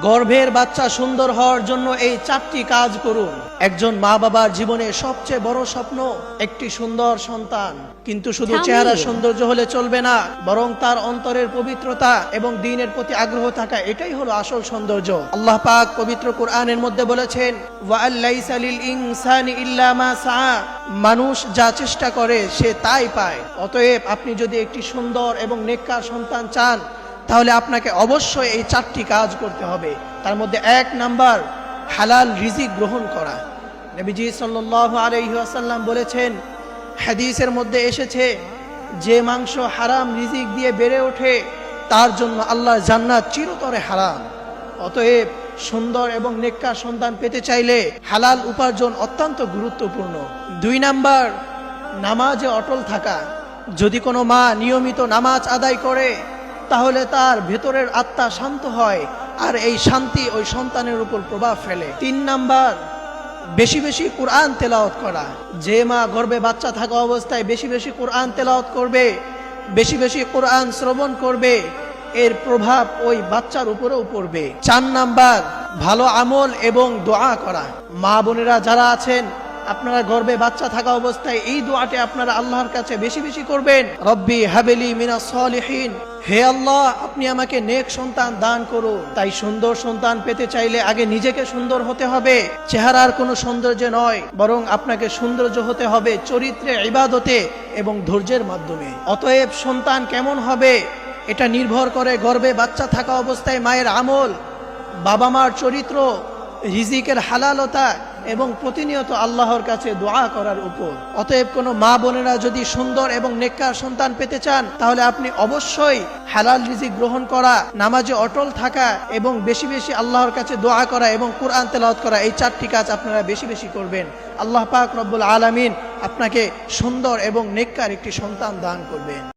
গর্ভের বাচ্চা সুন্দর হওয়ার জন্য এই 4টি কাজ করুন। একজন মা বাবার জীবনে সবচেয়ে বড় স্বপ্ন একটি সুন্দর সন্তান। কিন্তু শুধু চেহারা সৌন্দর্য হলে চলবে না, বরং তার অন্তরের পবিত্রতা এবং দ্বীনের প্রতি আগ্রহ থাকা, এটাই হলো আসল সৌন্দর্য। আল্লাহ পাক পবিত্র কোরআনের মধ্যে বলেছেন, ওয়া আল্লাইসা লিল ইনসানি ইল্লা মা সাআ, মানুষ যা চেষ্টা করে সে তাই পায়। অতএব আপনি যদি একটি সুন্দর এবং নেককার সন্তান চান, তাহলে আপনাকে অবশ্যই এই 4টি কাজ করতে হবে। তার মধ্যে 1 নাম্বার, হালাল রিজিক গ্রহণ করা। নবীজি সাল্লাল্লাহু আলাইহি ওয়াসাল্লাম বলেছেন, হাদিসের মধ্যে এসেছে, যে মাংস হারাম রিজিক দিয়ে বেড়ে ওঠে তার জন্য আল্লাহর জান্নাত চিরতরে হারাম। অতএব সুন্দর এবং নেককার সন্তান পেতে চাইলে হালাল উপার্জন অত্যন্ত গুরুত্বপূর্ণ। 2 নাম্বার, নামাজে অটল থাকা। যদি কোনো মা নিয়মিত নামাজ আদায় করে, তাহলে তার ভেতরের আত্মা শান্ত হয়, আর এই শান্তি ওই সন্তানের উপর প্রভাব ফেলে। 3 নাম্বার, বেশি বেশি কোরআন তেলাওয়াত করা। যে মা গর্ভে বাচ্চা থাকা অবস্থায় বেশি বেশি কোরআন তেলাওয়াত করবে, বেশি বেশি কোরআন শ্রবণ করবে, এর প্রভাব ওই বাচ্চার উপরেও পড়বে। 4 নাম্বার, ভালো আমল এবং দোয়া করা। মা বোনেরা যারা আছেন, আপনারা গর্ভে বাচ্চা থাকা অবস্থায় এই দোয়াটি আপনারা আল্লাহর কাছে বেশি বেশি করবেন, রব্বি হাবেলি মিনাস সলিহিন, হে আল্লাহ আপনি আমাকে নেক সন্তান দান করুন। তাই সুন্দর সন্তান পেতে চাইলে আগে নিজেকে সুন্দর হতে হবে, চেহারার কোনো সৌন্দর্য নয়, বরং আপনাকে সৌন্দর্য হতে হবে চরিত্রে, ইবাদতে এবং ধৈর্যের মাধ্যমে। অতএব সন্তান কেমন হবে এটা নির্ভর করে গর্ভে বাচ্চা থাকা অবস্থায় মায়ের আমল, বাবা মার চরিত্র, রিজিকের হালালতা এবং প্রতিনিয়ত আল্লাহর কাছে দোয়া করার উপর। অতএব কোনো মা বোনেরা যদি সুন্দর এবং নেককার সন্তান পেতে চান, তাহলে আপনি অবশ্যই হালাল রিজিক গ্রহণ করা, নামাজে অটল থাকা এবং বেশি বেশি আল্লাহর কাছে দোয়া করা এবং কোরআন তেলাওয়াত করা, এই 4টি কাজ আপনারা বেশি বেশি করবেন। আল্লাহ পাক রব্বুল আলামিন আপনাকে সুন্দর এবং নেককার একটি সন্তান দান করবেন।